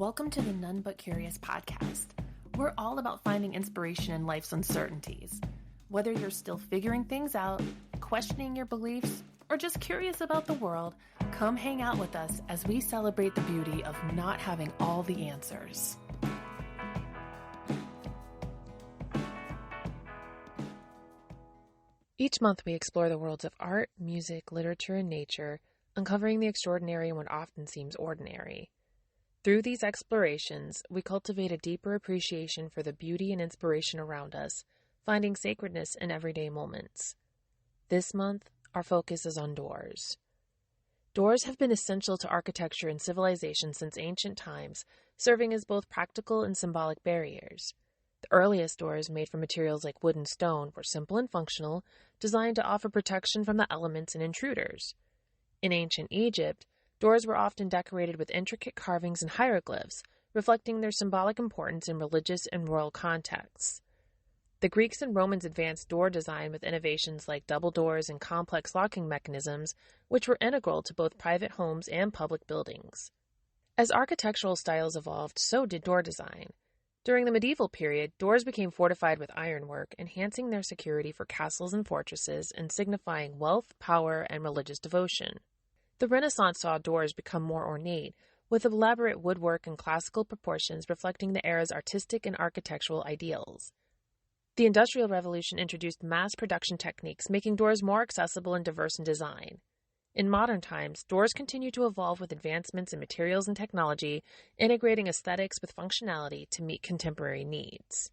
Welcome to the None But Curious podcast. We're all about finding inspiration in life's uncertainties. Whether you're still figuring things out, questioning your beliefs, or just curious about the world, come hang out with us as we celebrate the beauty of not having all the answers. Each month we explore the worlds of art, music, literature, and nature, uncovering the extraordinary in what often seems ordinary. Through these explorations, we cultivate a deeper appreciation for the beauty and inspiration around us, finding sacredness in everyday moments. This month, our focus is on doors. Doors have been essential to architecture and civilization since ancient times, serving as both practical and symbolic barriers. The earliest doors, made from materials like wood and stone, were simple and functional, designed to offer protection from the elements and intruders. In ancient Egypt, doors were often decorated with intricate carvings and hieroglyphs, reflecting their symbolic importance in religious and royal contexts. The Greeks and Romans advanced door design with innovations like double doors and complex locking mechanisms, which were integral to both private homes and public buildings. As architectural styles evolved, so did door design. During the medieval period, doors became fortified with ironwork, enhancing their security for castles and fortresses and signifying wealth, power, and religious devotion. The Renaissance saw doors become more ornate, with elaborate woodwork and classical proportions reflecting the era's artistic and architectural ideals. The Industrial Revolution introduced mass production techniques, making doors more accessible and diverse in design. In modern times, doors continue to evolve with advancements in materials and technology, integrating aesthetics with functionality to meet contemporary needs.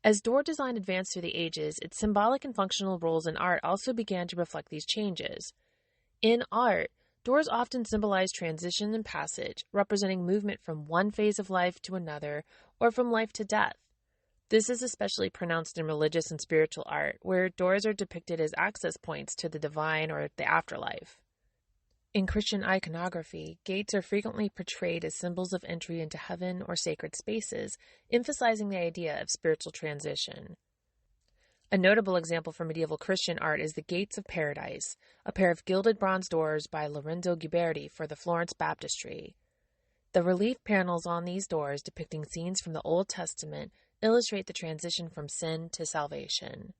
As door design advanced through the ages, its symbolic and functional roles in art also began to reflect these changes. In art, doors often symbolize transition and passage, representing movement from one phase of life to another, or from life to death. This is especially pronounced in religious and spiritual art, where doors are depicted as access points to the divine or the afterlife. In Christian iconography, gates are frequently portrayed as symbols of entry into heaven or sacred spaces, emphasizing the idea of spiritual transition. A notable example from medieval Christian art is the Gates of Paradise, a pair of gilded bronze doors by Lorenzo Ghiberti for the Florence Baptistry. The relief panels on these doors, depicting scenes from the Old Testament, illustrate the transition from sin to salvation.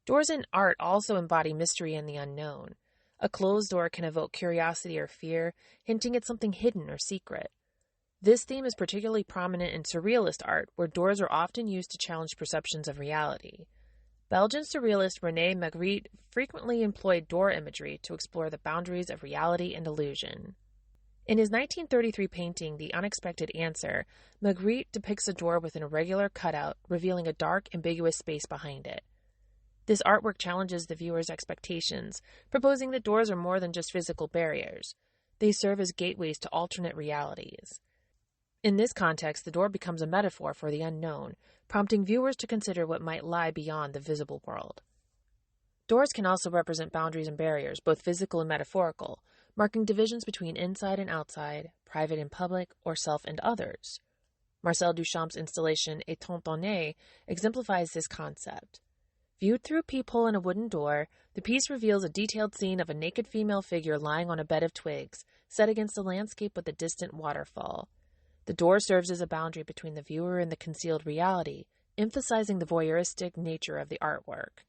Doors in art also embody mystery and the unknown. A closed door can evoke curiosity or fear, hinting at something hidden or secret. This theme is particularly prominent in surrealist art, where doors are often used to challenge perceptions of reality. Belgian surrealist René Magritte frequently employed door imagery to explore the boundaries of reality and illusion. In his 1933 painting, The Unexpected Answer, Magritte depicts a door with an irregular cutout, revealing a dark, ambiguous space behind it. This artwork challenges the viewer's expectations, proposing that doors are more than just physical barriers. They serve as gateways to alternate realities. In this context, the door becomes a metaphor for the unknown, prompting viewers to consider what might lie beyond the visible world. Doors can also represent boundaries and barriers, both physical and metaphorical, marking divisions between inside and outside, private and public, or self and others. Marcel Duchamp's installation Étant exemplifies this concept. Viewed through a peephole in a wooden door, the piece reveals a detailed scene of a naked female figure lying on a bed of twigs, set against a landscape with a distant waterfall. The door serves as a boundary between the viewer and the concealed reality, emphasizing the voyeuristic nature of the artwork.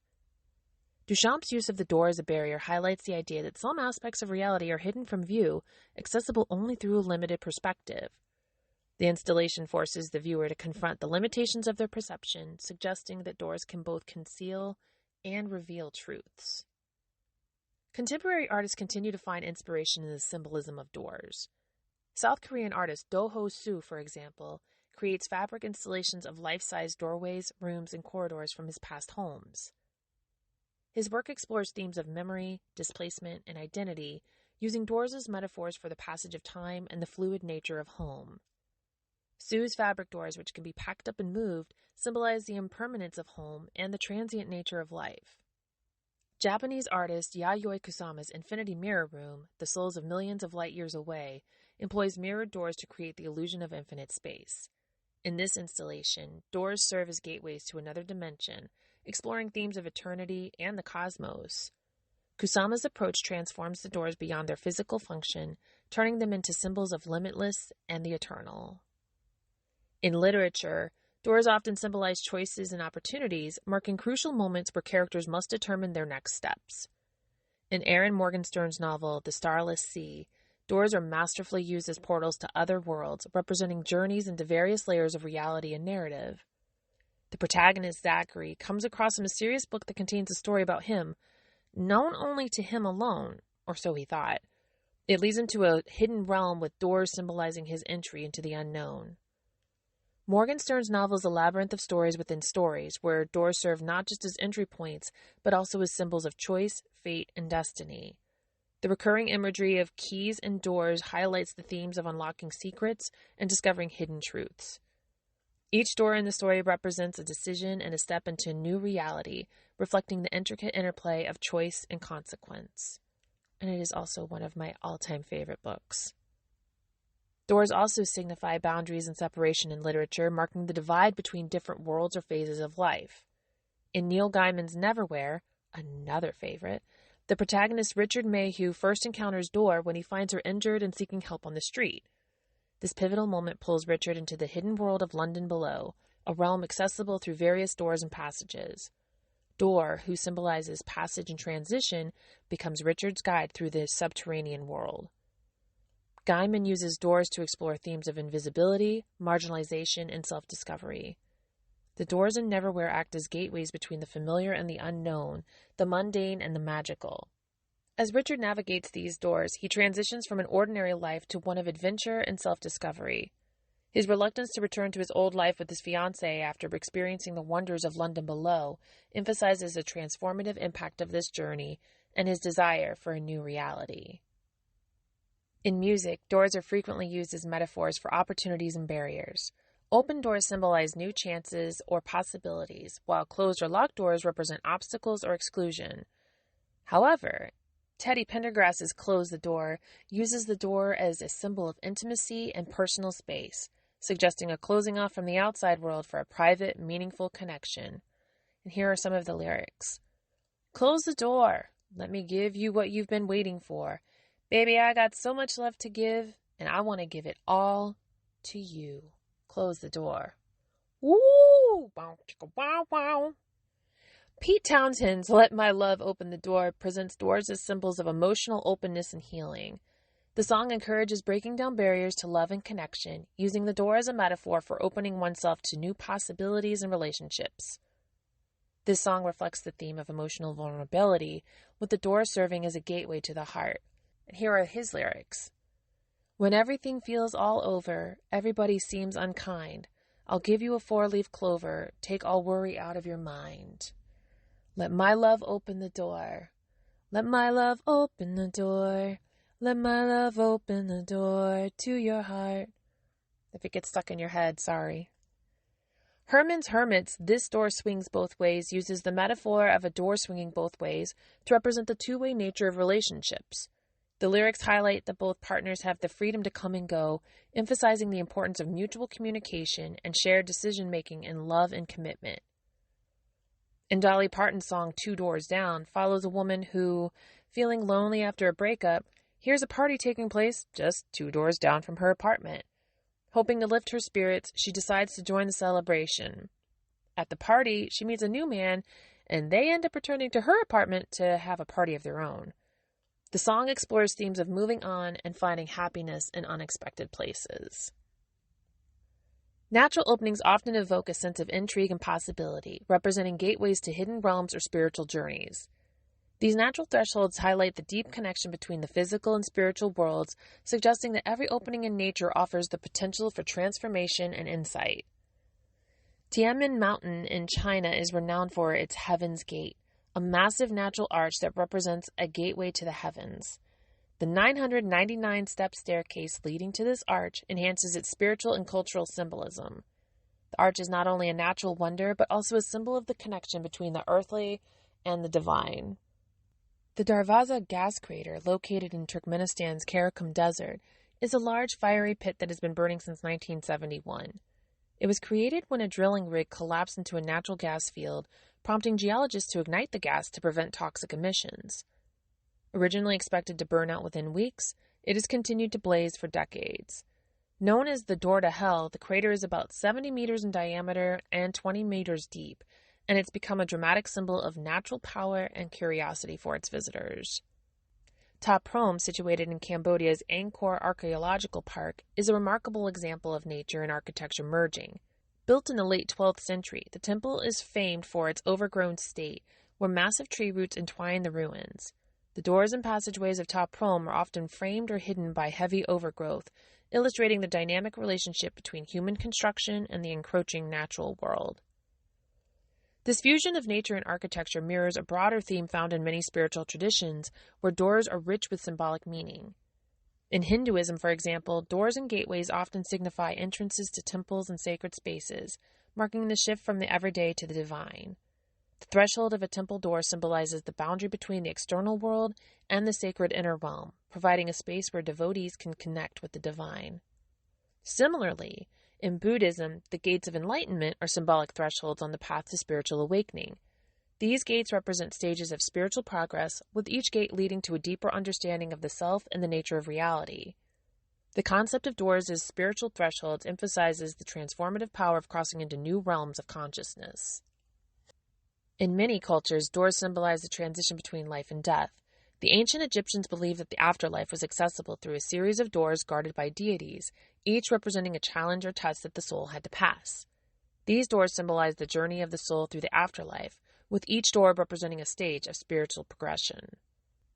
Duchamp's use of the door as a barrier highlights the idea that some aspects of reality are hidden from view, accessible only through a limited perspective. The installation forces the viewer to confront the limitations of their perception, suggesting that doors can both conceal and reveal truths. Contemporary artists continue to find inspiration in the symbolism of doors. South Korean artist Do Ho Soo, for example, creates fabric installations of life-size doorways, rooms, and corridors from his past homes. His work explores themes of memory, displacement, and identity, using doors as metaphors for the passage of time and the fluid nature of home. Soo's fabric doors, which can be packed up and moved, symbolize the impermanence of home and the transient nature of life. Japanese artist Yayoi Kusama's Infinity Mirror Room, The Souls of Millions of Light Years Away, employs mirrored doors to create the illusion of infinite space. In this installation, doors serve as gateways to another dimension, exploring themes of eternity and the cosmos. Kusama's approach transforms the doors beyond their physical function, turning them into symbols of limitless and the eternal. In literature, doors often symbolize choices and opportunities, marking crucial moments where characters must determine their next steps. In Aaron Morgenstern's novel, The Starless Sea, doors are masterfully used as portals to other worlds, representing journeys into various layers of reality and narrative. The protagonist, Zachary, comes across a mysterious book that contains a story about him, known only to him alone, or so he thought. It leads him to a hidden realm with doors symbolizing his entry into the unknown. Morgenstern's novel is a labyrinth of stories within stories, where doors serve not just as entry points, but also as symbols of choice, fate, and destiny. The recurring imagery of keys and doors highlights the themes of unlocking secrets and discovering hidden truths. Each door in the story represents a decision and a step into a new reality, reflecting the intricate interplay of choice and consequence. And it is also one of my all-time favorite books. Doors also signify boundaries and separation in literature, marking the divide between different worlds or phases of life. In Neil Gaiman's Neverwhere, another favorite, the protagonist Richard Mayhew first encounters Door when he finds her injured and seeking help on the street. This pivotal moment pulls Richard into the hidden world of London below, a realm accessible through various doors and passages. Door, who symbolizes passage and transition, becomes Richard's guide through the subterranean world. Gaiman uses doors to explore themes of invisibility, marginalization, and self-discovery. The doors in Neverwhere act as gateways between the familiar and the unknown, the mundane and the magical. As Richard navigates these doors, he transitions from an ordinary life to one of adventure and self-discovery. His reluctance to return to his old life with his fiancée after experiencing the wonders of London below emphasizes the transformative impact of this journey and his desire for a new reality. In music, doors are frequently used as metaphors for opportunities and barriers. Open doors symbolize new chances or possibilities, while closed or locked doors represent obstacles or exclusion. However, Teddy Pendergrass's Close the Door uses the door as a symbol of intimacy and personal space, suggesting a closing off from the outside world for a private, meaningful connection. And here are some of the lyrics. Close the door. Let me give you what you've been waiting for. Baby, I got so much love to give, and I want to give it all to you. Close the door. Woo! Wow, chicka, wow, wow. Pete Townshend's Let My Love Open the Door presents doors as symbols of emotional openness and healing. The song encourages breaking down barriers to love and connection, using the door as a metaphor for opening oneself to new possibilities and relationships. This song reflects the theme of emotional vulnerability, with the door serving as a gateway to the heart. And here are his lyrics. When everything feels all over, everybody seems unkind. I'll give you a 4-leaf clover, take all worry out of your mind. Let my love open the door. Let my love open the door. Let my love open the door to your heart. If it gets stuck in your head, sorry. Herman's Hermits, This Door Swings Both Ways, uses the metaphor of a door swinging both ways to represent the two-way nature of relationships. The lyrics highlight that both partners have the freedom to come and go, emphasizing the importance of mutual communication and shared decision-making in love and commitment. And Dolly Parton's song 2 Doors Down follows a woman who, feeling lonely after a breakup, hears a party taking place just 2 doors down from her apartment. Hoping to lift her spirits, she decides to join the celebration. At the party, she meets a new man, and they end up returning to her apartment to have a party of their own. The song explores themes of moving on and finding happiness in unexpected places. Natural openings often evoke a sense of intrigue and possibility, representing gateways to hidden realms or spiritual journeys. These natural thresholds highlight the deep connection between the physical and spiritual worlds, suggesting that every opening in nature offers the potential for transformation and insight. Tianmen Mountain in China is renowned for its Heaven's Gate, a massive natural arch that represents a gateway to the heavens. The 999-step staircase leading to this arch enhances its spiritual and cultural symbolism. The arch is not only a natural wonder, but also a symbol of the connection between the earthly and the divine. The Darvaza gas crater, located in Turkmenistan's Karakum Desert, is a large fiery pit that has been burning since 1971. It was created when a drilling rig collapsed into a natural gas field, prompting geologists to ignite the gas to prevent toxic emissions. Originally expected to burn out within weeks, it has continued to blaze for decades. Known as the Door to Hell, the crater is about 70 meters in diameter and 20 meters deep, and it's become a dramatic symbol of natural power and curiosity for its visitors. Ta Prohm, situated in Cambodia's Angkor Archaeological Park, is a remarkable example of nature and architecture merging. Built in the late 12th century, the temple is famed for its overgrown state, where massive tree roots entwine the ruins. The doors and passageways of Ta Prohm are often framed or hidden by heavy overgrowth, illustrating the dynamic relationship between human construction and the encroaching natural world. This fusion of nature and architecture mirrors a broader theme found in many spiritual traditions, where doors are rich with symbolic meaning. In Hinduism, for example, doors and gateways often signify entrances to temples and sacred spaces, marking the shift from the everyday to the divine. The threshold of a temple door symbolizes the boundary between the external world and the sacred inner realm, providing a space where devotees can connect with the divine. Similarly, in Buddhism, the gates of enlightenment are symbolic thresholds on the path to spiritual awakening. These gates represent stages of spiritual progress, with each gate leading to a deeper understanding of the self and the nature of reality. The concept of doors as spiritual thresholds emphasizes the transformative power of crossing into new realms of consciousness. In many cultures, doors symbolize the transition between life and death. The ancient Egyptians believed that the afterlife was accessible through a series of doors guarded by deities, each representing a challenge or test that the soul had to pass. These doors symbolize the journey of the soul through the afterlife, with each door representing a stage of spiritual progression.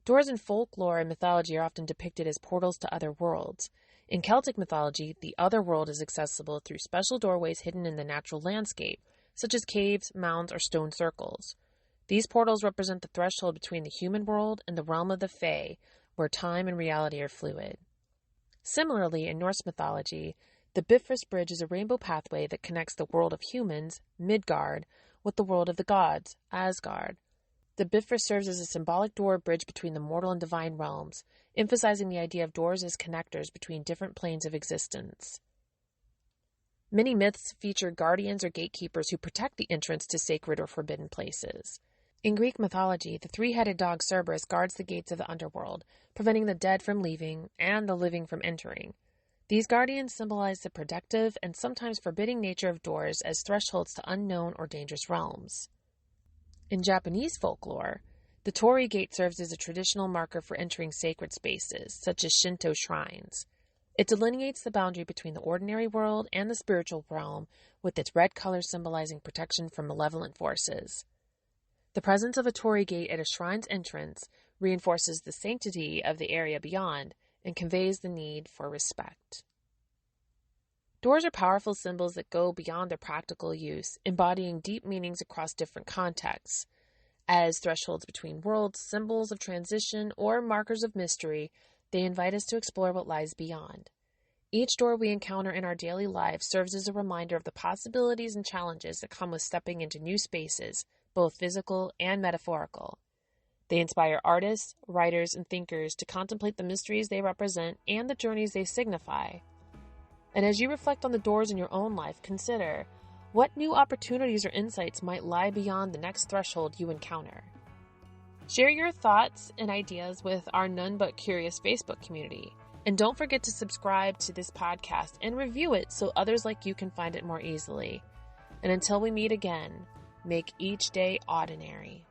Doors in folklore and mythology are often depicted as portals to other worlds. In Celtic mythology, the other world is accessible through special doorways hidden in the natural landscape, such as caves, mounds, or stone circles. These portals represent the threshold between the human world and the realm of the Fae, where time and reality are fluid. Similarly, in Norse mythology, the Bifrost Bridge is a rainbow pathway that connects the world of humans, Midgard, with the world of the gods, Asgard. The Bifrost serves as a symbolic door bridge between the mortal and divine realms, emphasizing the idea of doors as connectors between different planes of existence. Many myths feature guardians or gatekeepers who protect the entrance to sacred or forbidden places. In Greek mythology, the three-headed dog Cerberus guards the gates of the underworld, preventing the dead from leaving and the living from entering. These guardians symbolize the protective and sometimes forbidding nature of doors as thresholds to unknown or dangerous realms. In Japanese folklore, the torii gate serves as a traditional marker for entering sacred spaces, such as Shinto shrines. It delineates the boundary between the ordinary world and the spiritual realm, with its red color symbolizing protection from malevolent forces. The presence of a torii gate at a shrine's entrance reinforces the sanctity of the area beyond and conveys the need for respect. Doors are powerful symbols that go beyond their practical use, embodying deep meanings across different contexts. As thresholds between worlds, symbols of transition, or markers of mystery, they invite us to explore what lies beyond. Each door we encounter in our daily lives serves as a reminder of the possibilities and challenges that come with stepping into new spaces, both physical and metaphorical. They inspire artists, writers, and thinkers to contemplate the mysteries they represent and the journeys they signify. And as you reflect on the doors in your own life, consider what new opportunities or insights might lie beyond the next threshold you encounter. Share your thoughts and ideas with our None But Curious Facebook community. And don't forget to subscribe to this podcast and review it so others like you can find it more easily. And until we meet again, make each day ordinary.